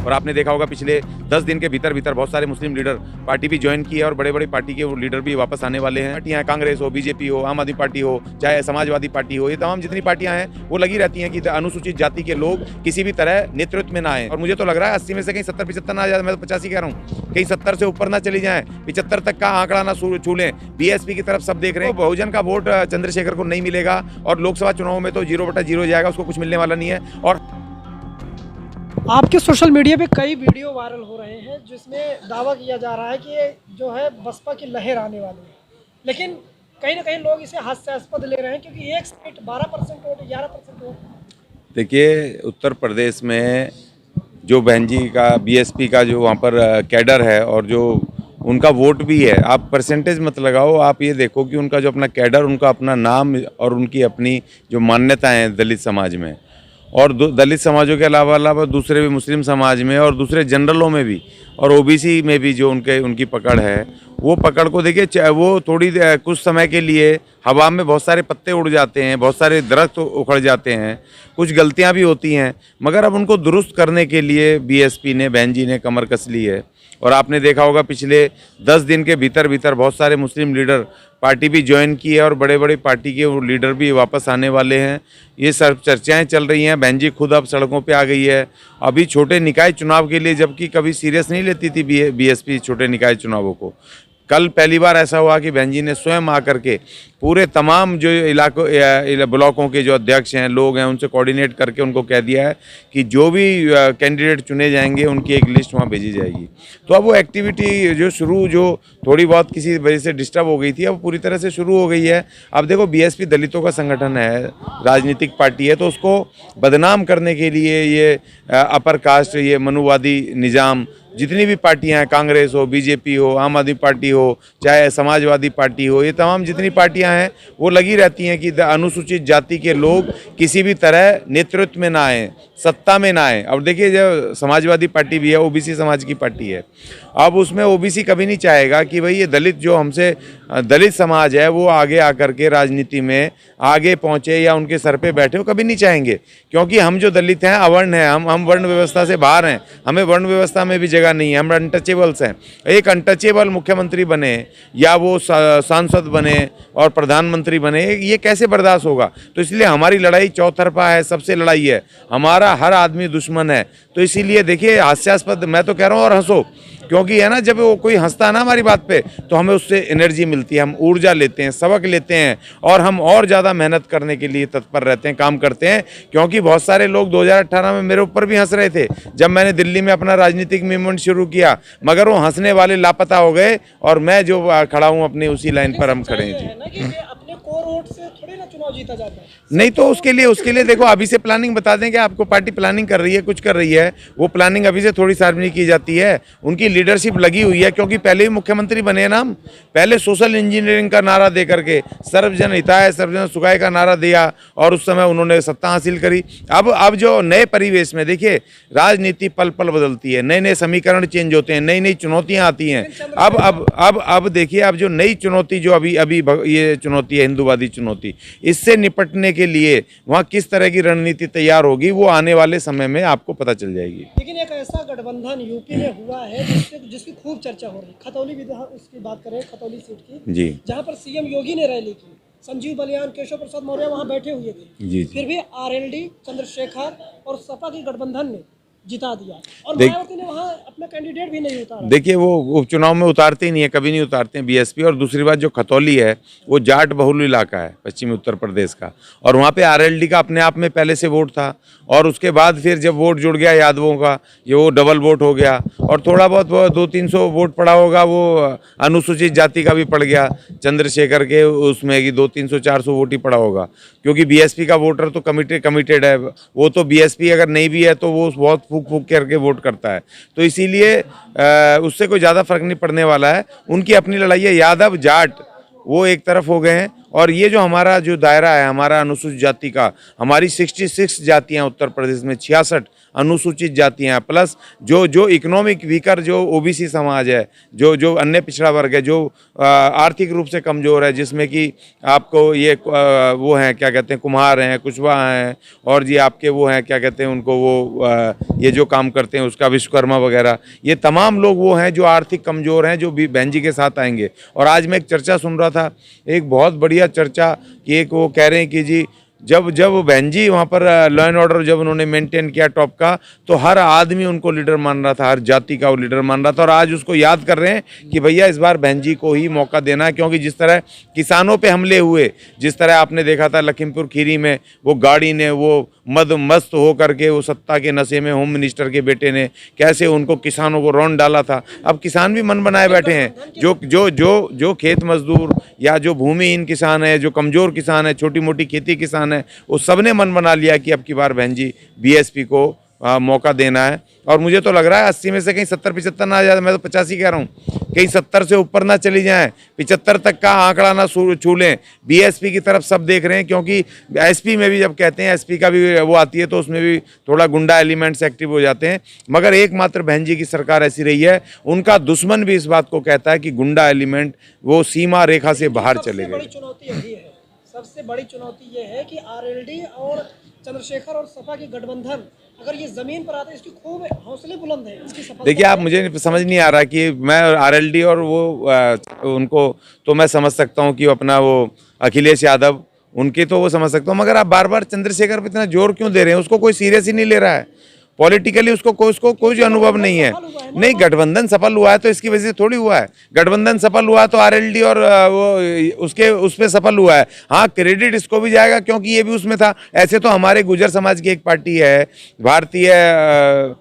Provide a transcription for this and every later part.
और आपने देखा होगा पिछले 10 दिन के भीतर बहुत सारे मुस्लिम लीडर पार्टी भी ज्वाइन किए और बड़े बड़े पार्टी के वो लीडर भी वापस आने वाले हैं। पार्टियां कांग्रेस हो, बीजेपी हो, आम आदमी पार्टी हो, चाहे समाजवादी पार्टी हो, ये तमाम जितनी पार्टियां हैं वो लगी रहती हैं कि अनुसूचित जाति के लोग किसी भी तरह नेतृत्व में ना आए। और मुझे तो लग रहा है 80 में से कहीं 70-75 ना आ जाए, मैं तो 85 कह रहा हूँ, कहीं 70 से ऊपर ना चली जाए, 75 तक का आंकड़ा ना छू लें। बीएसपी की तरफ सब देख रहे हैं। बहुजन का वोट चंद्रशेखर को नहीं मिलेगा और लोकसभा चुनाव में तो 0/0 जाएगा, उसको कुछ मिलने वाला नहीं है। और आपके सोशल मीडिया पे कई वीडियो वायरल हो रहे हैं जिसमें दावा किया जा रहा है कि ये जो है बसपा की लहर आने वाली है, लेकिन कहीं ना कहीं लोग इसे हास्यास्पद ले रहे हैं क्योंकि एक सीट 12% वोट, 11% वोट। देखिए, उत्तर प्रदेश में जो बहन जी का बीएसपी का जो वहाँ पर कैडर है और जो उनका वोट भी है, आप परसेंटेज मत लगाओ, आप ये देखो कि उनका जो अपना कैडर, उनका अपना नाम और उनकी अपनी जो मान्यताएं हैं दलित समाज में और दलित समाजों के अलावा दूसरे भी मुस्लिम समाज में और दूसरे जनरलों में भी और ओबीसी में भी जो उनकी पकड़ है, वो पकड़ को देखिए, वो थोड़ी कुछ समय के लिए हवा में बहुत सारे पत्ते उड़ जाते हैं, बहुत सारे दरख्त उखड़ जाते हैं, कुछ गलतियां भी होती हैं, मगर अब उनको दुरुस्त करने के लिए बीएसपी ने, बहन जी ने कमर कस ली है। और आपने देखा होगा पिछले 10 दिन के भीतर बहुत सारे मुस्लिम लीडर पार्टी भी ज्वाइन किए और बड़े बड़े पार्टी के वो लीडर भी वापस आने वाले हैं। ये सब चर्चाएं चल रही हैं। बहन जी खुद अब सड़कों पे आ गई है, अभी छोटे निकाय चुनाव के लिए, जबकि कभी सीरियस नहीं लेती थी बीएसपी छोटे निकाय चुनावों को। कल पहली बार ऐसा हुआ कि बहन जी ने स्वयं आकर के पूरे तमाम जो ब्लॉकों के जो अध्यक्ष हैं, लोग हैं, उनसे कोऑर्डिनेट करके उनको कह दिया है कि जो भी कैंडिडेट चुने जाएंगे उनकी एक लिस्ट वहाँ भेजी जाएगी। तो अब वो एक्टिविटी जो थोड़ी बहुत किसी वजह से डिस्टर्ब हो गई थी, अब पूरी तरह से शुरू हो गई है। अब देखो, बीएसपी दलितों का संगठन है, राजनीतिक पार्टी है, तो उसको बदनाम करने के लिए ये अपर कास्ट, ये मनुवादी निज़ाम, जितनी भी पार्टियां हैं, कांग्रेस हो, बीजेपी हो, आम आदमी पार्टी हो, चाहे समाजवादी पार्टी हो, ये तमाम जितनी पार्टियां हैं वो लगी रहती हैं कि अनुसूचित जाति के लोग किसी भी तरह नेतृत्व में ना आए, सत्ता में ना आए। अब देखिए, जो समाजवादी पार्टी भी है, ओबीसी समाज की पार्टी है, अब उसमें ओबीसी कभी नहीं चाहेगा कि भाई ये दलित, जो हमसे दलित समाज है, वो आगे आकर के राजनीति में आगे पहुंचे या उनके सर पे बैठे, वो कभी नहीं चाहेंगे। क्योंकि हम जो दलित हैं, अवर्ण हैं, हम वर्ण व्यवस्था से बाहर हैं, हमें वर्ण व्यवस्था में भी जगह नहीं है, हम अनटचेबल्स हैं। एक अनटचेबल मुख्यमंत्री बने या वो सांसद बने और प्रधानमंत्री बने, ये कैसे बर्दाश्त होगा? तो इसलिए हमारी लड़ाई चौतरफा है, सबसे लड़ाई है, हमारा हर आदमी दुश्मन है। तो इसीलिए देखिए, हास्यास्पद मैं तो कह रहा हूँ, और हंसो, क्योंकि है ना, जब वो कोई हंसता है ना हमारी बात पे, तो हमें उससे एनर्जी मिलती है, हम ऊर्जा लेते हैं, सबक लेते हैं और हम और ज़्यादा मेहनत करने के लिए तत्पर रहते हैं, काम करते हैं। क्योंकि बहुत सारे लोग 2018 में मेरे ऊपर भी हंस रहे थे जब मैंने दिल्ली में अपना राजनीतिक मूवमेंट शुरू किया, मगर वो हंसने वाले लापता हो गए और मैं जो खड़ा हूँ अपनी उसी लाइन पर हम खड़े हैं जी। कोर वोट से थोड़ी ना चुनाव जीता जाता है। नहीं, तो उसके लिए देखो, अभी से प्लानिंग बता दें कि आपको पार्टी प्लानिंग कर रही है, कुछ कर रही है, वो प्लानिंग अभी से थोड़ी सार्वजनिक की जाती है। उनकी लीडरशिप लगी हुई है, क्योंकि पहले ही मुख्यमंत्री बने ना हम, पहले सोशल इंजीनियरिंग का नारा दे करके सर्वजन हिताय सर्वजन सुखाय का नारा दिया और उस समय उन्होंने सत्ता हासिल करी। अब जो नए परिवेश में देखिए, राजनीति पल पल बदलती है, नए नए समीकरण चेंज होते हैं, नई नई चुनौतियाँ आती हैं। अब देखिए, अब जो नई चुनौती, जो अभी ये चुनौती है, हिंदूवादी चुनौती, इससे निपटने के लिए वहाँ किस तरह की रणनीति तैयार होगी, वो आने वाले समय में आपको पता चल जाएगी। लेकिन एक ऐसा गठबंधन यूपी में हुआ है जिसकी खूब चर्चा हो रही है, खतौली उसकी बात करें, खतौली सीट की जी, जहाँ पर सीएम योगी ने रैली की, संजीव बलियान, केशव प्रसाद मौर्य वहाँ बैठे हुए थे जी, फिर भी आरएलडी, चंद्रशेखर और सपा की गठबंधन ने जिता दिया और मायावती ने वहाँ अपना कैंडिडेट भी नहीं उतारा। देखिए, वो उपचुनाव में उतारते ही नहीं है, कभी नहीं उतारते हैं बीएसपी। और दूसरी बात, जो खतौली है वो जाट बहुल इलाका है पश्चिमी उत्तर प्रदेश का, और वहाँ पे आरएलडी का अपने आप में पहले से वोट था, और उसके बाद फिर जब वोट जुड़ गया यादवों का, ये वो डबल वोट हो गया, और थोड़ा बहुत वो 200-300 वोट पड़ा होगा, वो अनुसूचित जाति का भी पड़ गया चंद्रशेखर के उसमें, कि 200-300-400 वोट ही पड़ा होगा। क्योंकि बीएसपी का वोटर तो कमिटेड है, वो तो बीएसपी अगर नहीं भी है तो वो बहुत फूक फूक करके वोट करता है, तो इसीलिए उससे कोई ज़्यादा फर्क नहीं पड़ने वाला है। उनकी अपनी लड़ाई है, यादव जाट वो एक तरफ हो गए हैं, और ये जो हमारा जो दायरा है, हमारा अनुसूचित जाति का, हमारी 66 जातियां उत्तर प्रदेश में, 66 अनुसूचित जातियां प्लस जो जो इकोनॉमिक वीकर जो ओबीसी समाज है, जो जो अन्य पिछड़ा वर्ग है, जो आर्थिक रूप से कमज़ोर है, जिसमें कि आपको ये वो हैं क्या कहते हैं कुम्हार हैं, कुशवाहा हैं, और ये आपके वो हैं क्या कहते हैं उनको वो ये जो काम करते हैं उसका विश्वकर्मा वगैरह, ये तमाम लोग वो हैं जो आर्थिक कमज़ोर हैं, जो भी बहन जी के साथ आएंगे। और आज मैं एक चर्चा सुन रहा था, एक बहुत बढ़िया चर्चा कि एक वो कह रहे हैं कि जी जब जब बहन जी वहाँ पर लॉ एंड ऑर्डर जब उन्होंने मेंटेन किया टॉप का, तो हर आदमी उनको लीडर मान रहा था, हर जाति का वो लीडर मान रहा था। और आज उसको याद कर रहे हैं कि भैया इस बार बहन जी को ही मौका देना है, क्योंकि जिस तरह किसानों पे हमले हुए, जिस तरह आपने देखा था लखीमपुर खीरी में वो गाड़ी ने वो मस्त हो करके वो सत्ता के नशे में होम मिनिस्टर के बेटे ने कैसे उनको किसानों को रौंद डाला था। अब किसान भी मन बनाए बैठे हैं, जो जो जो जो खेत मजदूर या जो भूमिहीन किसान है, जो कमज़ोर किसान है, छोटी मोटी खेती किसान है, वो सब ने मन बना लिया कि अब की बार बहन जी बीएसपी को मौका देना है। और मुझे तो लग रहा है 80 में से कहीं 70-75 ना आ जाए, मैं तो 85 कह रहा हूँ, कहीं 70 से ऊपर ना चली जाएं, 75 तक का आंकड़ा ना छू लें। बीएसपी की तरफ सब देख रहे हैं, क्योंकि एसपी में भी जब कहते हैं एसपी का भी वो आती है तो उसमें भी थोड़ा गुंडा एलिमेंट्स एक्टिव हो जाते हैं। मगर एकमात्र बहन जी की सरकार ऐसी रही है, उनका दुश्मन भी इस बात को कहता है कि गुंडा एलिमेंट वो सीमा रेखा से बाहर चले गए। सबसे बड़ी चुनौती ये है कि आरएलडी और चंद्रशेखर और सपा के गठबंधन अगर ये जमीन पर आते हैं, इसकी खूब हौसले बुलंद है, इसकी सफलता। देखिए आप, मुझे समझ नहीं आ रहा कि मैं आरएलडी और वो उनको तो मैं समझ सकता हूँ कि अपना वो अखिलेश यादव उनकी तो वो समझ सकता हूँ, मगर आप बार बार चंद्रशेखर पर इतना जोर क्यों दे रहे हैं? उसको कोई सीरियस ही नहीं ले रहा है पॉलिटिकली, उसको कोई अनुभव नहीं है। नहीं, गठबंधन सफल हुआ है तो इसकी वजह से थोड़ी हुआ है। गठबंधन सफल हुआ तो आरएलडी और वो उस पे सफल हुआ है। हाँ, क्रेडिट इसको भी जाएगा क्योंकि ये भी उसमें था। ऐसे तो हमारे गुर्जर समाज की एक पार्टी है भारतीय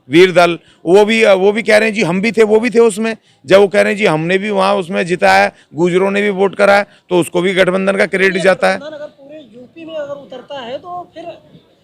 वीर दल, वो भी कह रहे हैं जी हम भी थे, वो भी थे उसमें। जब वो कह रहे हैं जी हमने भी वहाँ उसमें जिताया, गुर्जरों ने भी वोट करा, तो उसको भी गठबंधन का क्रेडिट जाता है। अगर पूरे यूपी में अगर उतरता है तो फिर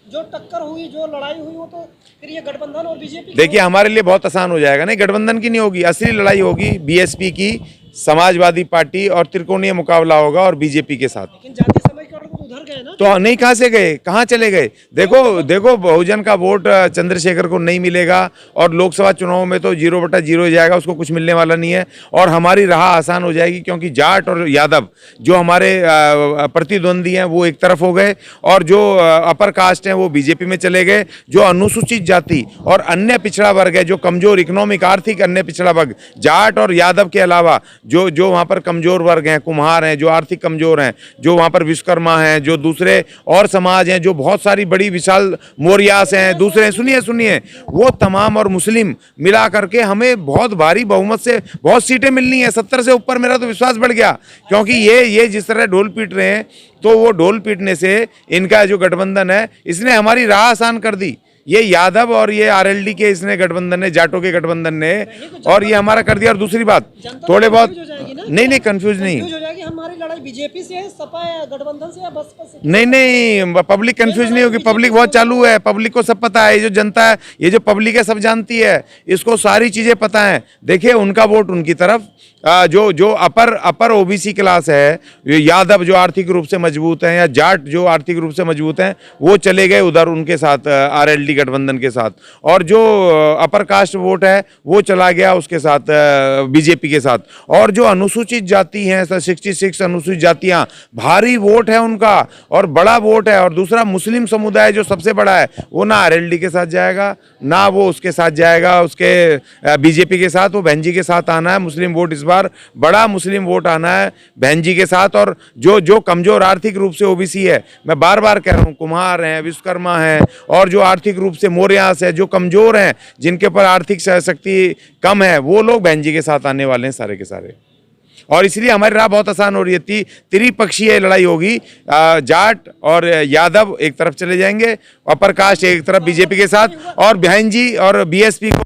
जो टक्कर हुई, जो लड़ाई हुई, वो तो फिर ये गठबंधन और बीजेपी। देखिए हमारे लिए बहुत आसान हो जाएगा। नहीं, गठबंधन की नहीं होगी, असली लड़ाई होगी बीएसपी की, समाजवादी पार्टी, और त्रिकोणीय मुकाबला होगा और बीजेपी के साथ। लेकिन जाति समीकरण तो उधर गए ना, तो नहीं, कहाँ से गए, कहाँ चले गए? देखो बहुजन का वोट चंद्रशेखर को नहीं मिलेगा, और लोकसभा चुनाव में तो 0/0 हो जाएगा, उसको कुछ मिलने वाला नहीं है। और हमारी राह आसान हो जाएगी, क्योंकि जाट और यादव जो हमारे प्रतिद्वंदी हैं वो एक तरफ हो गए, और जो अपर कास्ट हैं वो बीजेपी में चले गए। जो अनुसूचित जाति और अन्य पिछड़ा वर्ग है, जो कमजोर इकोनॉमिक आर्थिक अन्य पिछड़ा वर्ग, जाट और यादव के अलावा जो वहाँ पर कमजोर वर्ग हैं, कुम्हार हैं, जो आर्थिक कमजोर हैं, जो वहाँ पर विश्वकर्मा हैं, जो दूसरे और समाज हैं, जो बहुत सारी बड़ी विशाल मोरियास हैं, दूसरे, सुनिए, वो तमाम और मुस्लिम मिला करके हमें बहुत भारी बहुमत से बहुत सीटें मिलनी है। 70 से ऊपर मेरा तो विश्वास बढ़ गया, क्योंकि ये जिस तरह ढोल पीट रहे हैं, तो वो ढोल पीटने से इनका जो गठबंधन है इसने हमारी राह आसान कर दी। ये यादव और ये आरएलडी के इसने गठबंधन ने, जाटों के गठबंधन ने, और ये हमारा कर दिया। और दूसरी बात, थोड़े बहुत नहीं कंफ्यूज नहीं हो जाएगी। हमारी लड़ाई बीजेपी से है, सपा या गठबंधन से या बसपा से? नहीं, पब्लिक कंफ्यूज नहीं होगी। पब्लिक बहुत चालू है, पब्लिक को सब पता है। ये जो जनता है, ये जो पब्लिक है, सब जानती है, इसको सारी चीजें पता है। देखिए उनका वोट उनकी तरफ, जो अपर ओबीसी क्लास है, यादव जो आर्थिक रूप से मजबूत हैं, या जाट जो आर्थिक रूप से मजबूत हैं, वो चले गए उधर उनके साथ, आरएलडी गठबंधन के साथ। और जो अपर कास्ट वोट है वो चला गया उसके साथ, बीजेपी के साथ। और जो अनुसूचित जाति हैं, 66 अनुसूचित जातियां, भारी वोट है उनका और बड़ा वोट है। और दूसरा, मुस्लिम समुदाय जो सबसे बड़ा है, वो ना आरएलडी के साथ जाएगा, ना वो उसके साथ जाएगा, उसके बीजेपी के साथ। वो बहन जी के साथ आना है। मुस्लिम वोट इस बार बड़ा मुस्लिम वोट आना है बहन जी के साथ। और जो कमजोर आर्थिक रूप से ओबीसी है, मैं बार बार कह रहा हूं, कुम्हार हैं, विश्वकर्मा हैं, और जो आर्थिक रूप से मोरियास है, जो कमजोर हैं, जिनके पर आर्थिक शक्ति कम है, वो लोग बहन जी के साथ आने वाले हैं सारे के सारे। और इसलिए हमारी राह बहुत आसान हो रही है। त्रिपक्षीय लड़ाई होगी। जाट और यादव एक तरफ चले जाएंगे, अपर कास्ट एक तरफ बीजेपी के साथ, और बहन जी और बीएसपी को